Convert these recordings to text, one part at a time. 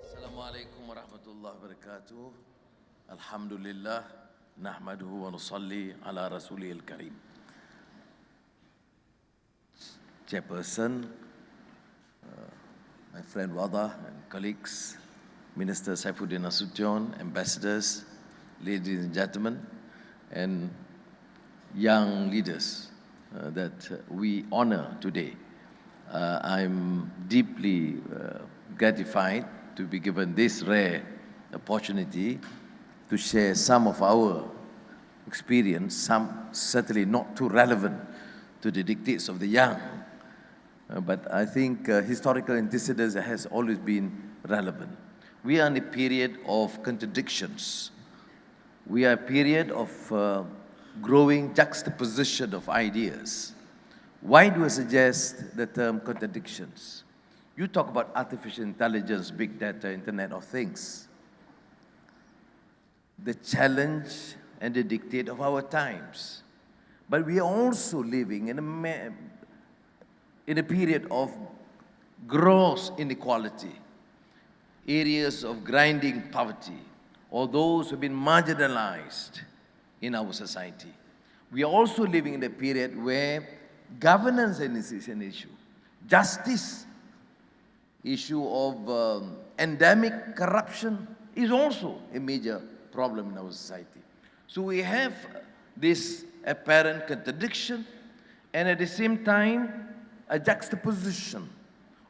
Assalamualaikum warahmatullahi wabarakatuh. Alhamdulillah, nahmaduhu wa nusalli ala rasulihil karim. Chairperson, my friend Wada and colleagues, Minister Saifuddin Nasution, ambassadors, ladies and gentlemen, and young leaders that we honor today. I'm deeply gratified to be given this rare opportunity to share some of our experience, some certainly not too relevant to the dictates of the young, but I think historical antecedents has always been relevant. We are in a period of contradictions. We are a period of growing juxtaposition of ideas. Why do I suggest the term contradictions? You talk about artificial intelligence, big data, Internet of Things. The challenge and the dictate of our times. But we are also living in a period of gross inequality, areas of grinding poverty, or those who have been marginalized in our society. We are also living in a period where governance is an issue. Justice, issue of endemic corruption is also a major problem in our society. So we have this apparent contradiction and at the same time a juxtaposition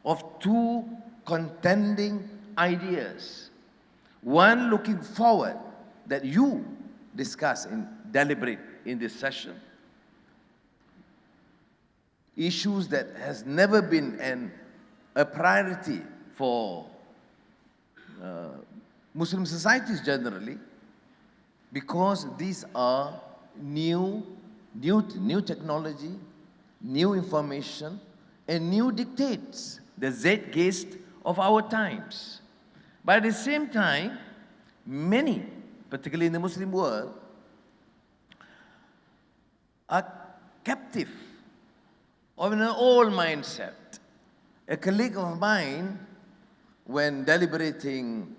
of two contending ideas. One looking forward that you discuss and deliberate in this session. Issues that has never been a priority for Muslim societies generally, because these are new technology, new information, and new dictates, the zeitgeist of our times. But at the same time, many, particularly in the Muslim world, are captive of an old mindset. A colleague of mine, when deliberating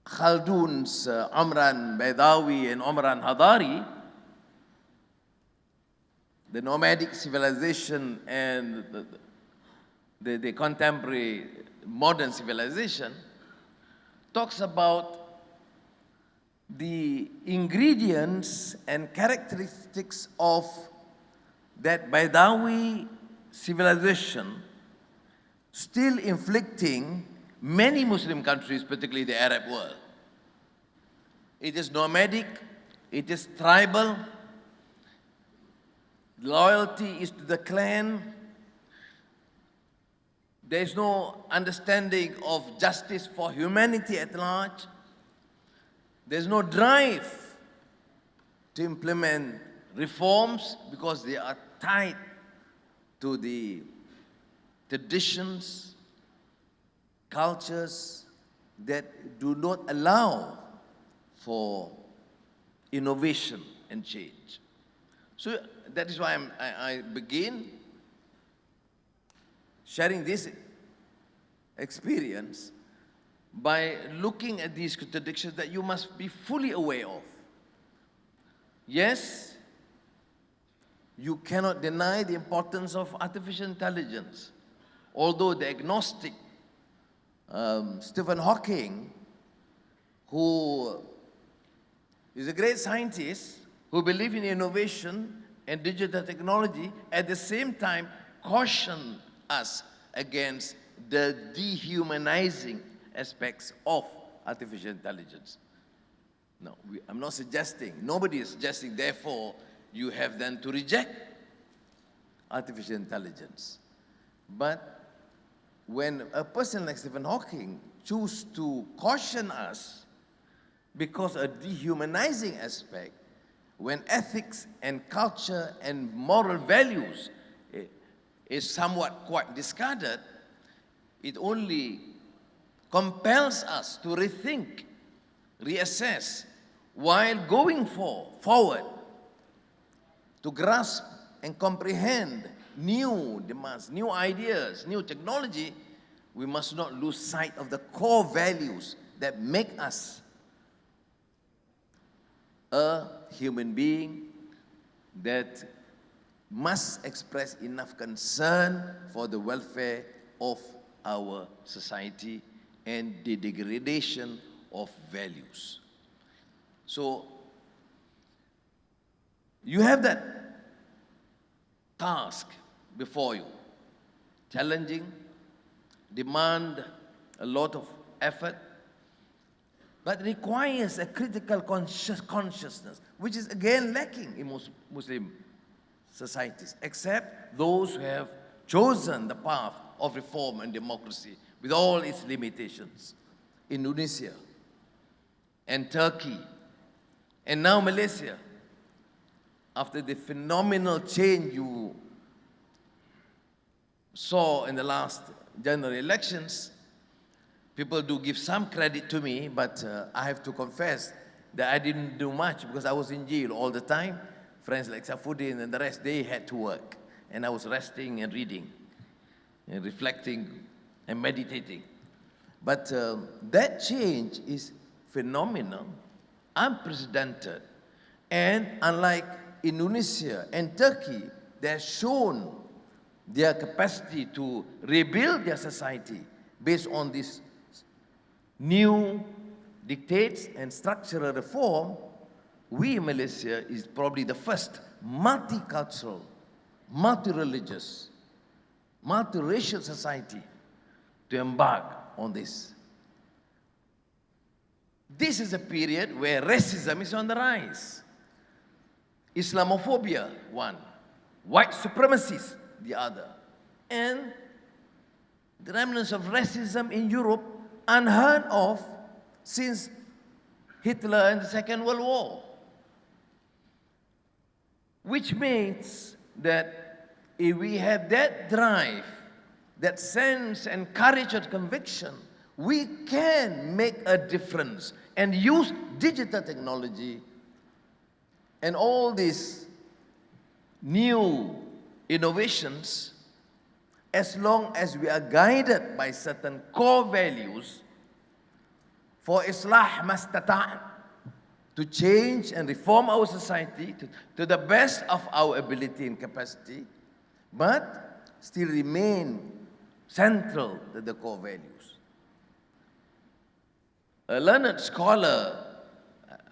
Khaldun's Amran Baidawi and Omran Hadari, the nomadic civilization and the contemporary modern civilization, talks about the ingredients and characteristics of that Baidawi civilization still inflicting many Muslim countries, particularly the Arab world. It is nomadic, it is tribal, loyalty is to the clan. There is no understanding of justice for humanity at large. There's no drive to implement reforms because they are tied to the traditions, cultures that do not allow for innovation and change. So that is why I begin sharing this experience by looking at these contradictions that you must be fully aware of. Yes, you cannot deny the importance of artificial intelligence. Although the agnostic Stephen Hawking, who is a great scientist who believes in innovation and digital technology, at the same time cautioned us against the dehumanizing aspects of artificial intelligence. No, I'm not suggesting, nobody is suggesting, therefore, you have then to reject artificial intelligence. But when a person like Stephen Hawking chooses to caution us because a dehumanizing aspect, when ethics and culture and moral values is somewhat quite discarded, it only compels us to rethink, reassess, while going forward to grasp and comprehend new demands, new ideas, new technology, we must not lose sight of the core values that make us a human being that must express enough concern for the welfare of our society and the degradation of values. So, you have that task before you, challenging, demand a lot of effort, but requires a critical consciousness, which is again lacking in most Muslim societies, except those who have chosen the path of reform and democracy with all its limitations. Indonesia and Turkey and now Malaysia, after the phenomenal change you saw in the last general elections, people do give some credit to me, but I have to confess that I didn't do much because I was in jail all the time. Friends like Safuddin and the rest, they had to work. And I was resting and reading and reflecting and meditating. But that change is phenomenal, unprecedented, and unlike Indonesia and Turkey, they have shown their capacity to rebuild their society based on these new dictates and structural reform. We in Malaysia is probably the first multicultural, multi-religious, multiracial society to embark on this. This is a period where racism is on the rise. Islamophobia, one. White supremacists, the other. And the remnants of racism in Europe, unheard of since Hitler and the Second World War. Which means that if we have that drive, that sense and courage and conviction, we can make a difference and use digital technology and all these new innovations as long as we are guided by certain core values for Islah Mastata', to change and reform our society to the best of our ability and capacity, but still remain central to the core values. A learned scholar,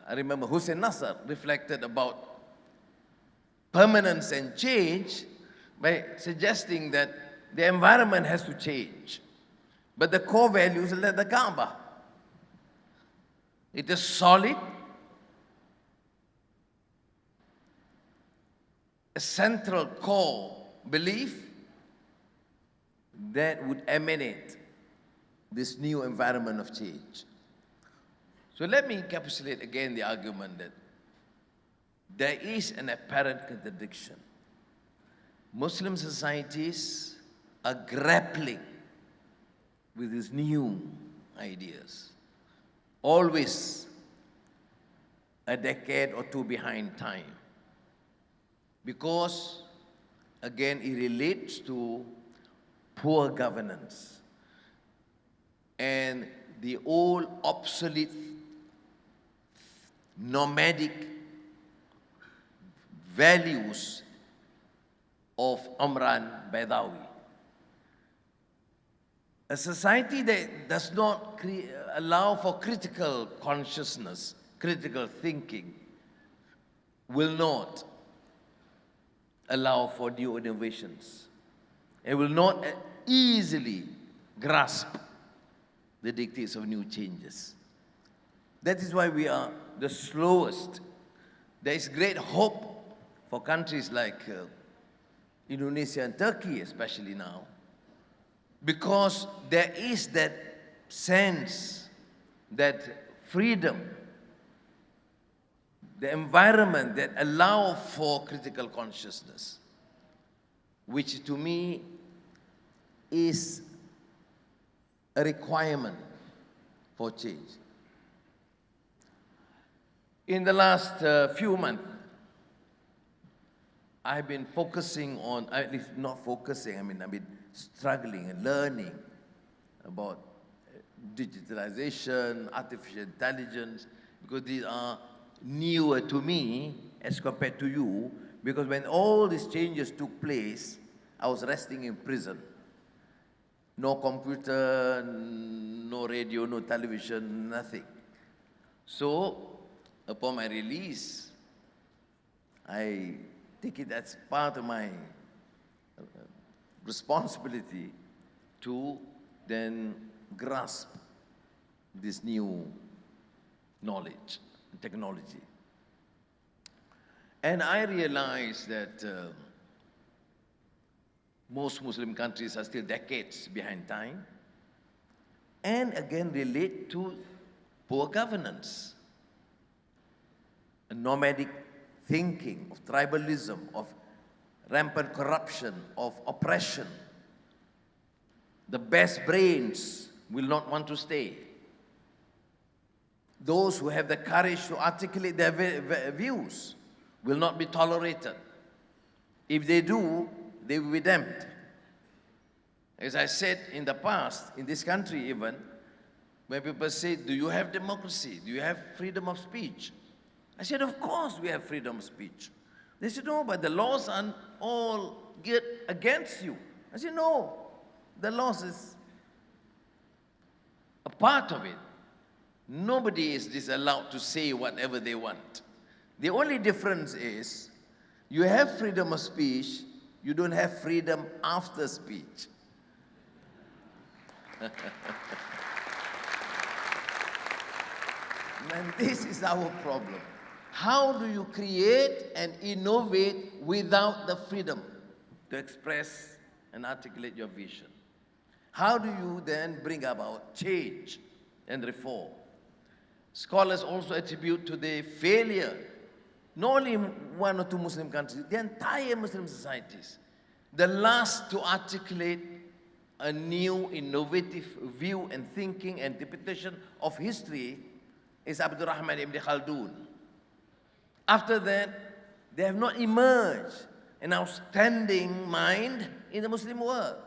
I remember Hussein Nasser, reflected about permanence and change by suggesting that the environment has to change, but the core values are like the Kaaba. It is solid, a central core belief that would emanate this new environment of change. So let me encapsulate again the argument that there is an apparent contradiction. Muslim societies are grappling with these new ideas, always a decade or two behind time, because, again, it relates to poor governance and the old obsolete nomadic values of Amran Baidawi. A society that does not allow for critical consciousness, critical thinking, will not allow for new innovations. It will not easily grasp the dictates of new changes. That is why we are the slowest. There is great hope for countries like Indonesia and Turkey, especially now, because there is that sense that freedom, the environment that allows for critical consciousness, which to me is a requirement for change. In the last few months, I've been focusing on, at least not focusing, I've been struggling and learning about digitalization, artificial intelligence, because these are newer to me as compared to you, because when all these changes took place, I was resting in prison. No computer, no radio, no television, nothing. So, upon my release, I take it as part of my responsibility to then grasp this new knowledge, technology. And I realized that most Muslim countries are still decades behind time, and again relate to poor governance, a nomadic thinking, of tribalism, of rampant corruption, of oppression. The best brains will not want to stay. Those who have the courage to articulate their views will not be tolerated. If they do, they will be damned. As I said in the past, in this country even, when people say, do you have democracy? Do you have freedom of speech? I said, of course we have freedom of speech. They said, no, but the laws are all geared against you. I said, no, the laws is a part of it. Nobody is disallowed to say whatever they want. The only difference is you have freedom of speech, you don't have freedom after speech. And this is our problem. How do you create and innovate without the freedom to express and articulate your vision? How do you then bring about change and reform? Scholars also attribute to the failure, not only one or two Muslim countries, the entire Muslim societies. The last to articulate a new innovative view and thinking and interpretation of history is Abdul Rahman ibn Khaldun. After that, they have not emerged an outstanding mind in the Muslim world.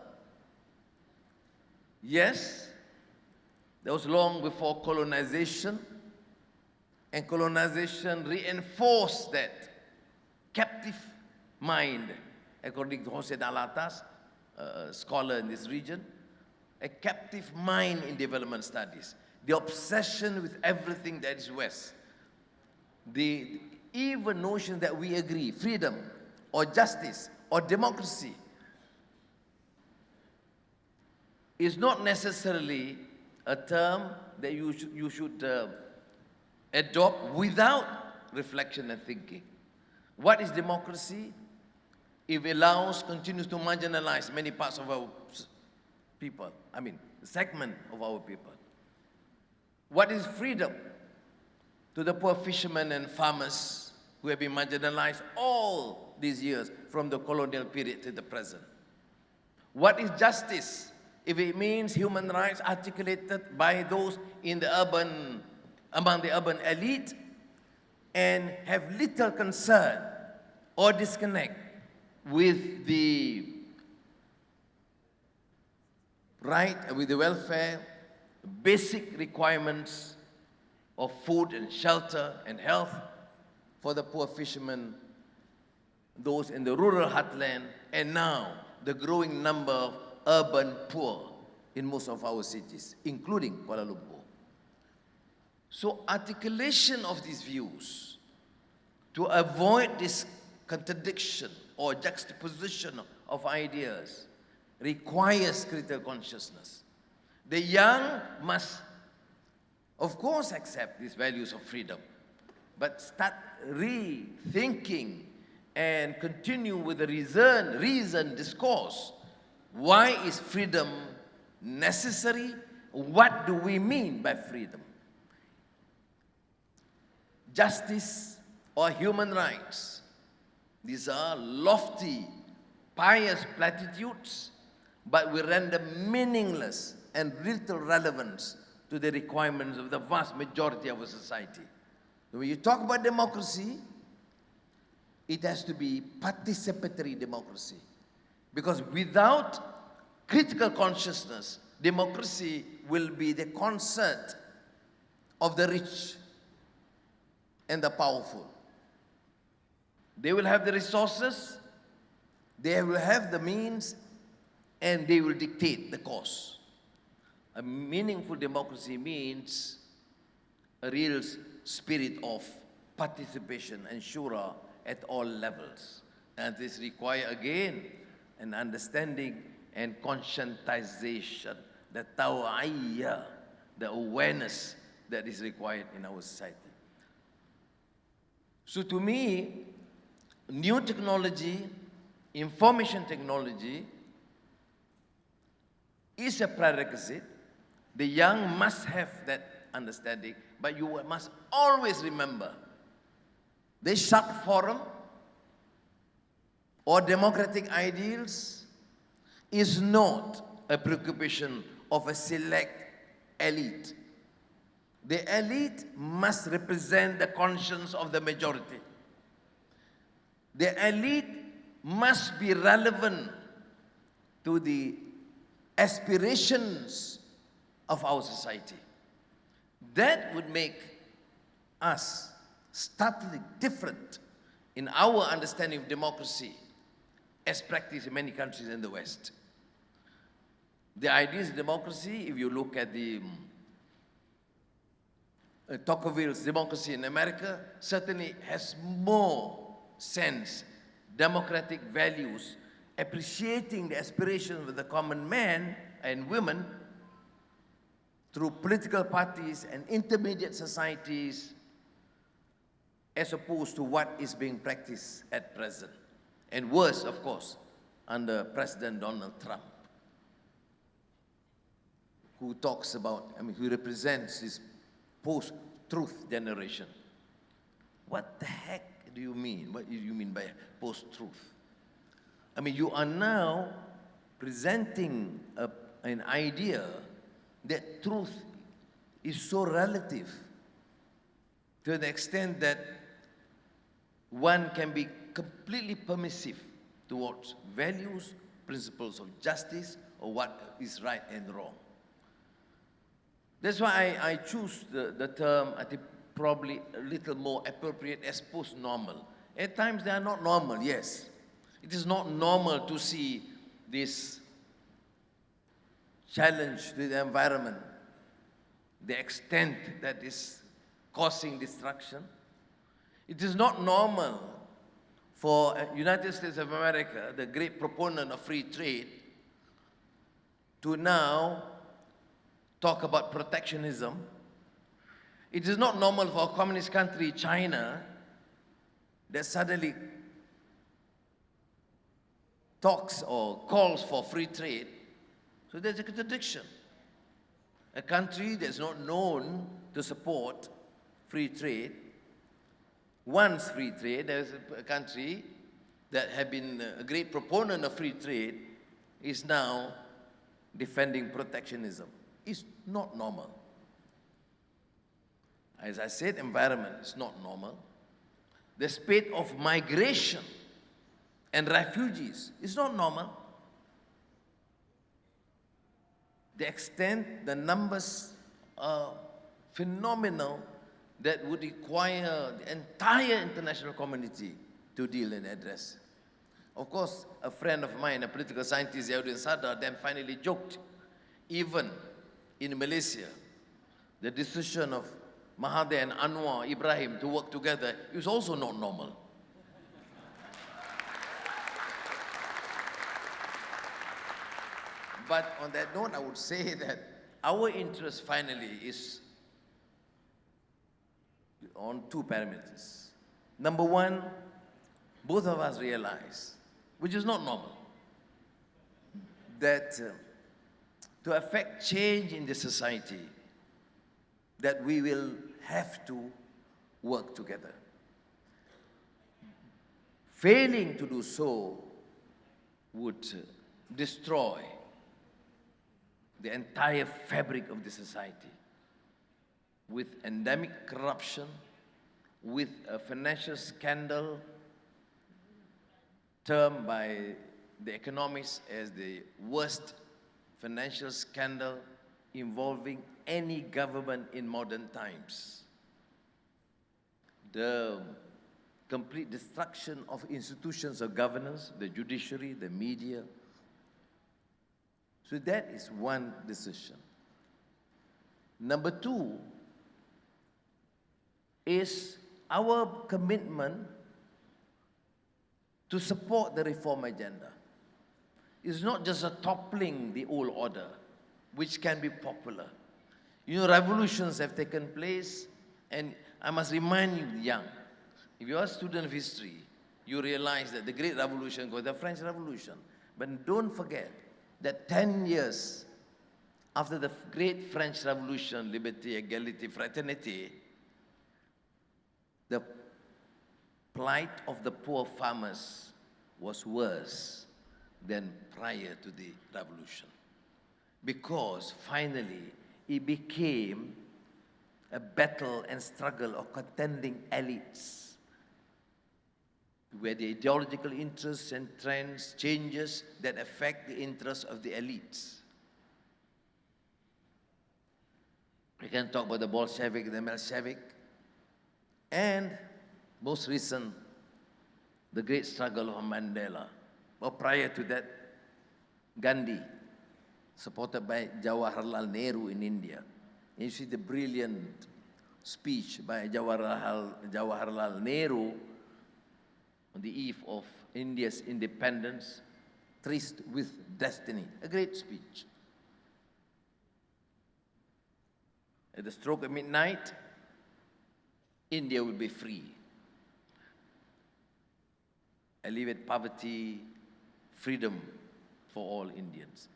Yes, that was long before colonization, and colonization reinforced that captive mind, according to Hossein Alatas, a scholar in this region, a captive mind in development studies. The obsession with everything that is West. The even notion that we agree, freedom or justice or democracy, is not necessarily a term that you should adopt without reflection and thinking. What is democracy? If it continues to marginalize many parts of our people, a segment of our people. What is freedom? To the poor fishermen and farmers who have been marginalized all these years from the colonial period to the present. What is justice? If it means human rights articulated by those in the among the urban elite and have little concern or disconnect with the right, with the welfare, basic requirements of food and shelter and health for the poor fishermen, those in the rural heartland, and now the growing number of urban poor in most of our cities, including Kuala Lumpur. So articulation of these views to avoid this contradiction or juxtaposition of ideas requires critical consciousness. The young must, of course, accept these values of freedom, but start rethinking and continue with the reason discourse. Why is freedom necessary? What do we mean by freedom? Justice or human rights. These are lofty, pious platitudes, but we render meaningless and little relevance to the requirements of the vast majority of our society. When you talk about democracy, it has to be participatory democracy. Because without critical consciousness, democracy will be the concert of the rich and the powerful. They will have the resources, they will have the means, and they will dictate the course. A meaningful democracy means a real spirit of participation and shura at all levels. And this requires, again, an understanding and conscientization, the tawa'iyya, the awareness that is required in our society. So to me, new technology, information technology, is a prerequisite. The young must have that understanding, but you must always remember, the Sharq Forum or democratic ideals is not a preoccupation of a select elite. The elite must represent the conscience of the majority. The elite must be relevant to the aspirations of our society. That would make us startling different in our understanding of democracy as practiced in many countries in the West. The ideas of democracy, if you look at the Tocqueville's democracy in America, certainly has more sense, democratic values, appreciating the aspirations of the common man and women through political parties and intermediate societies, as opposed to what is being practiced at present. And worse, of course, under President Donald Trump, who talks about, who represents this post-truth generation. What the heck do you mean? What do you mean by post-truth? You are now presenting an idea that truth is so relative to the extent that one can be completely permissive towards values, principles of justice, or what is right and wrong. That's why I choose the term, I think probably a little more appropriate, as post-normal. At times they are not normal, yes. It is not normal to see this challenge to the environment, the extent that is causing destruction. It is not normal for United States of America, the great proponent of free trade, to now talk about protectionism. It is not normal for a communist country, China, that suddenly talks or calls for free trade. So there's a contradiction. A country that's not known to support free trade, wants free trade. There's a country that had been a great proponent of free trade is now defending protectionism. It's not normal. As I said, environment is not normal. The spate of migration and refugees is not normal. The extent, the numbers are phenomenal that would require the entire international community to deal and address. Of course, a friend of mine, a political scientist, Yaudin Sadar, then finally joked, even in Malaysia, the decision of Mahathir and Anwar Ibrahim to work together is also not normal. But on that note, I would say that our interest finally is on two parameters. Number one, both of us realize, which is not normal, that to affect change in the society, that we will have to work together. Failing to do so would destroy the entire fabric of the society, with endemic corruption, with a financial scandal termed by the economists as the worst financial scandal involving any government in modern times. The complete destruction of institutions of governance, the judiciary, the media. So that is one decision. Number two is our commitment to support the reform agenda. It's not just a toppling the old order, which can be popular. You know, revolutions have taken place, and I must remind you, young, if you are a student of history, you realize that the Great Revolution was the French Revolution. But don't forget that 10 years after the Great French Revolution, liberty, equality, fraternity, the plight of the poor farmers was worse than prior to the revolution. Because finally, it became a battle and struggle of contending elites, where the ideological interests and trends, changes that affect the interests of the elites. We can talk about the Bolshevik, the Bolshevik, and most recent, the great struggle of Mandela. But prior to that, Gandhi, supported by Jawaharlal Nehru in India. And you see the brilliant speech by Jawaharlal Nehru on the eve of India's independence, Tryst with Destiny, a great speech. At the stroke of midnight, India will be free. Alleviate poverty, freedom for all Indians.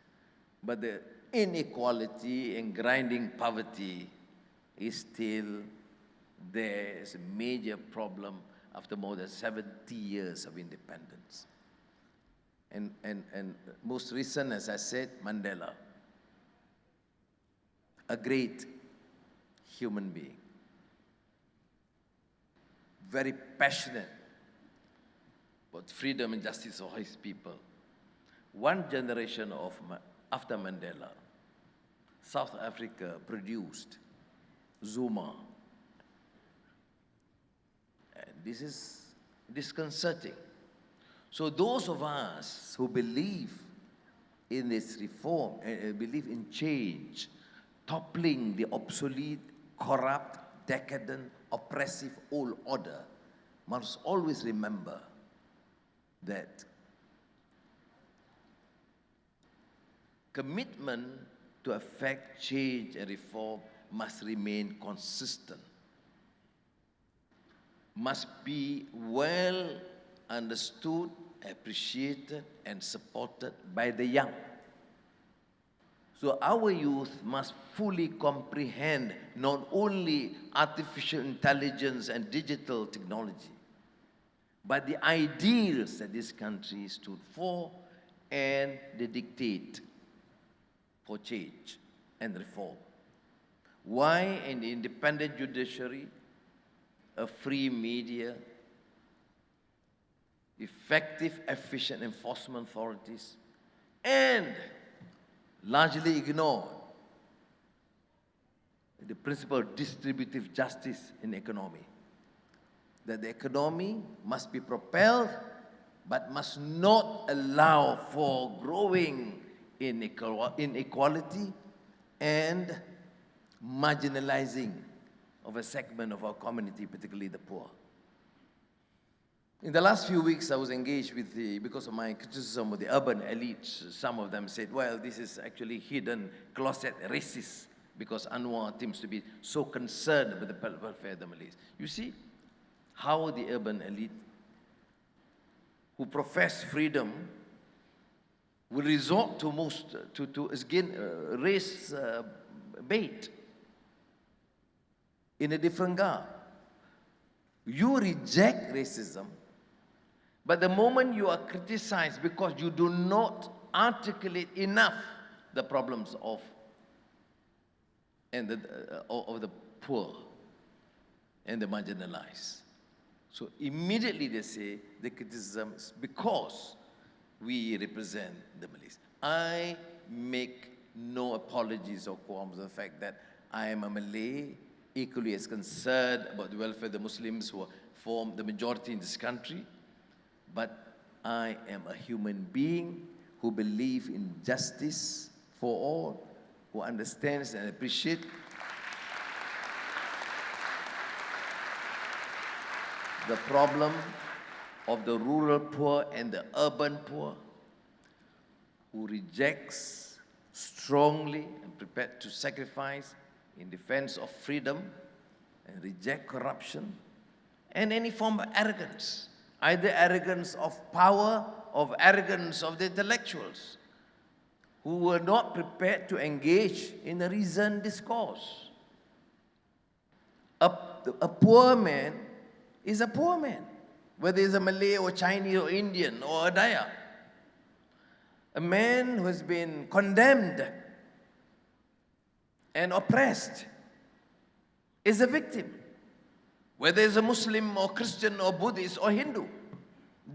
But the inequality and grinding poverty is still there as a major problem after more than 70 years of independence. And most recent, as I said, Mandela, a great human being, very passionate about freedom and justice for his people. One generation after Mandela, South Africa produced Zuma. And this is disconcerting. So those of us who believe in this reform, believe in change, toppling the obsolete, corrupt, decadent, oppressive old order, must always remember that commitment to effect change and reform must remain consistent, must be well understood, appreciated, and supported by the young. So our youth must fully comprehend not only artificial intelligence and digital technology, but the ideals that this country stood for and the dictate for change and reform. Why an independent judiciary, a free media, effective, efficient enforcement authorities, and largely ignored the principle of distributive justice in economy. That the economy must be propelled, but must not allow for growing inequality and marginalizing of a segment of our community, particularly the poor. In the last few weeks, I was engaged with because of my criticism of the urban elites. Some of them said, well, this is actually hidden closet racist because Anwar seems to be so concerned about the welfare of the Malays. You see how the urban elite who profess freedom will resort to again, race bait in a different garb. You reject racism, but the moment you are criticized because you do not articulate enough the problems of the poor and the marginalized. So immediately they say the criticism is because we represent the Malays. I make no apologies or qualms of the fact that I am a Malay, equally as concerned about the welfare of the Muslims who form the majority in this country. But I am a human being who believes in justice for all, who understands and appreciates the problem of the rural poor and the urban poor, who rejects strongly and prepared to sacrifice in defense of freedom and reject corruption and any form of arrogance, either arrogance of power or arrogance of the intellectuals who were not prepared to engage in a reasoned discourse. A poor man is a poor man, whether he's a Malay or Chinese or Indian or a Dayak. A man who has been condemned and oppressed is a victim, whether he's a Muslim or Christian or Buddhist or Hindu.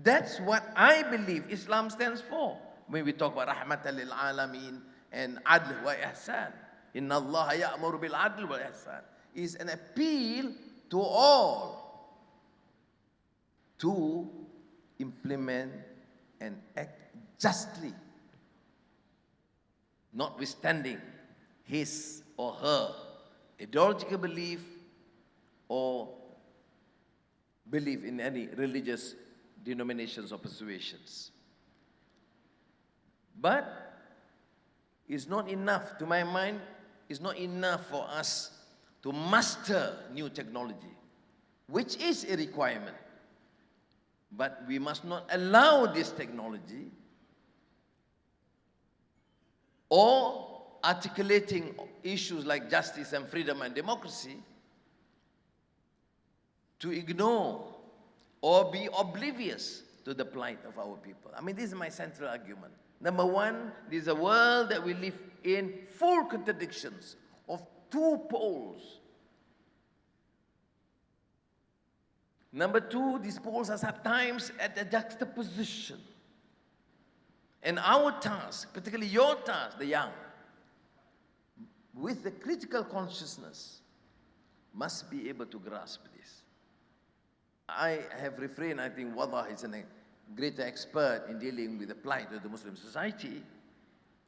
That's what I believe Islam stands for. When we talk about rahmatan lil alameen and adl wa ihsan, inna Allah ya'muru bil adl wa ihsan, is an appeal to all to implement and act justly, notwithstanding his or her ideological belief or belief in any religious denominations or persuasions. But it's not enough, to my mind, it's not enough for us to master new technology, which is a requirement. But we must not allow this technology or articulating issues like justice and freedom and democracy to ignore or be oblivious to the plight of our people. I mean, this is my central argument. Number one, this is a world that we live in full contradictions of two poles. Number two, these poles are sometimes at a juxtaposition. And our task, particularly your task, the young, with the critical consciousness, must be able to grasp this. I have refrained, I think Wallah is a greater expert in dealing with the plight of the Muslim society,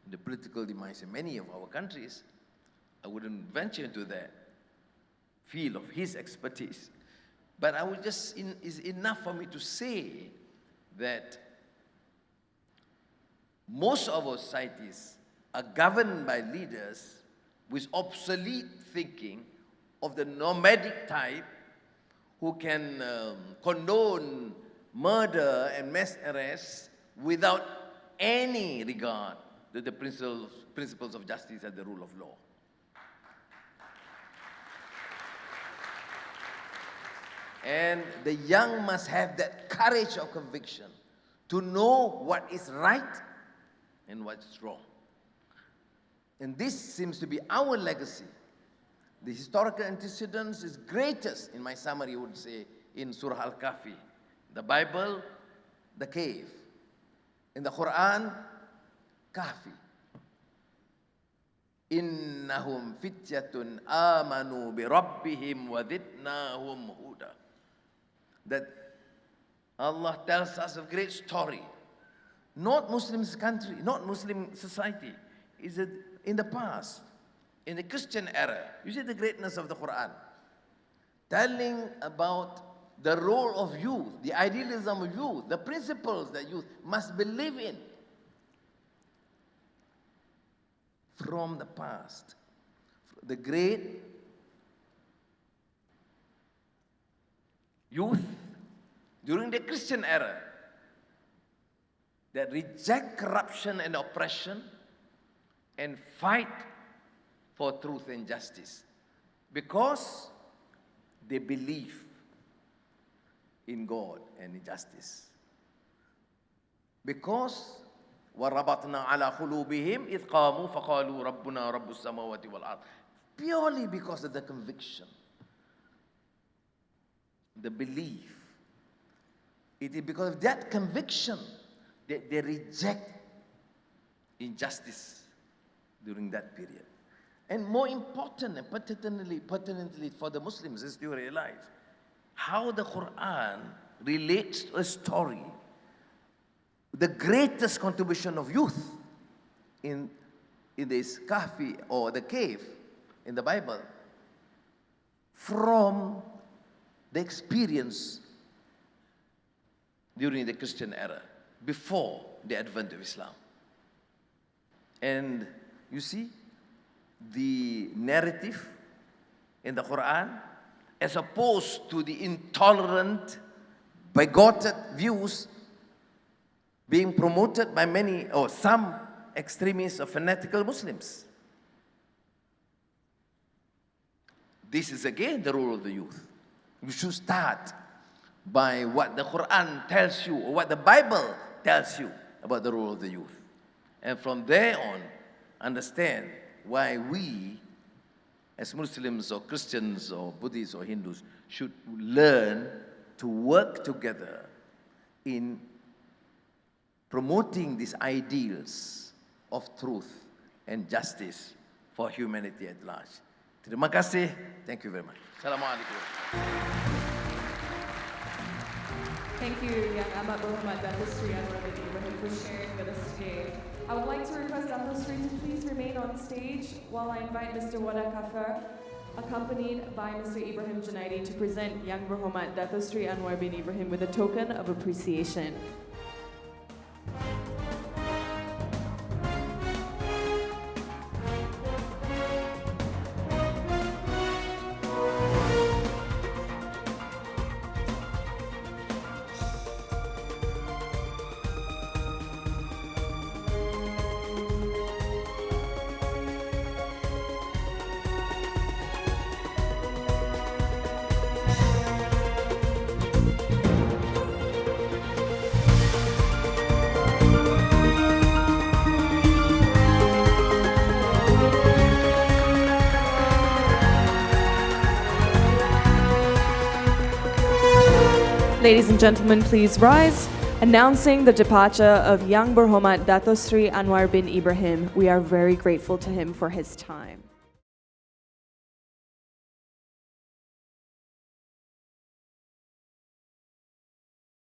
the political demise in many of our countries. I wouldn't venture into that field of his expertise. But I would just, it's enough for me to say that most of our societies are governed by leaders with obsolete thinking of the nomadic type who can condone murder and mass arrests without any regard to the principles of justice and the rule of law. And the young must have that courage of conviction to know what is right and what's wrong. And this seems to be our legacy. The historical antecedents is greatest, in my summary, I would say, in Surah Al-Kahfi. The Bible, the cave. In the Quran, Kahfi. Innahum fityatun amanu bi rabbihim wa zidnahum huda. That Allah tells us a great story. Not Muslim country, not Muslim society. Is it in the past, in the Christian era? You see the greatness of the Quran. Telling about the role of youth, the idealism of youth, the principles that youth must believe in. From the past, the great youth during the Christian era that reject corruption and oppression and fight for truth and justice because they believe in God and in justice. Because وَرَبَطْنَا عَلَى قُلُوبِهِمْ إِذْ قَامُوا فَقَالُوا رَبُّنَا رَبُّ السَّمَاوَاتِ وَالْأَرْضِ. Purely because of the conviction, the belief. It is because of that conviction that they reject injustice. during that period. And more important and pertinently for the Muslims is to realize how the Quran relates to a story, the greatest contribution of youth in this kahfi or the cave in the Bible, from the experience during the Christian era, before the advent of Islam. And you see, the narrative in the Quran, as opposed to the intolerant, bigoted views being promoted by many or some extremists or fanatical Muslims. This is again the role of the youth. You should start by what the Quran tells you, or what the Bible tells you about the role of the youth. And from there on, understand why we, as Muslims or Christians or Buddhists or Hindus, should learn to work together in promoting these ideals of truth and justice for humanity at large. Terima kasih. Thank you very much. Assalamualaikum. Thank you, Young Ahmad Muhammad Dato Sri Anwar Ibrahim, for sharing with us today. I would like to request Dato Sri to please remain on stage while I invite Mr. Wada Kafar, accompanied by Mr. Ibrahim Junaidi, to present Young Muhammad Dato Sri Anwar bin Ibrahim with a token of appreciation. Ladies and gentlemen, please rise. Announcing the departure of Young Berhormat Dato Sri Anwar bin Ibrahim. We are very grateful to him for his time.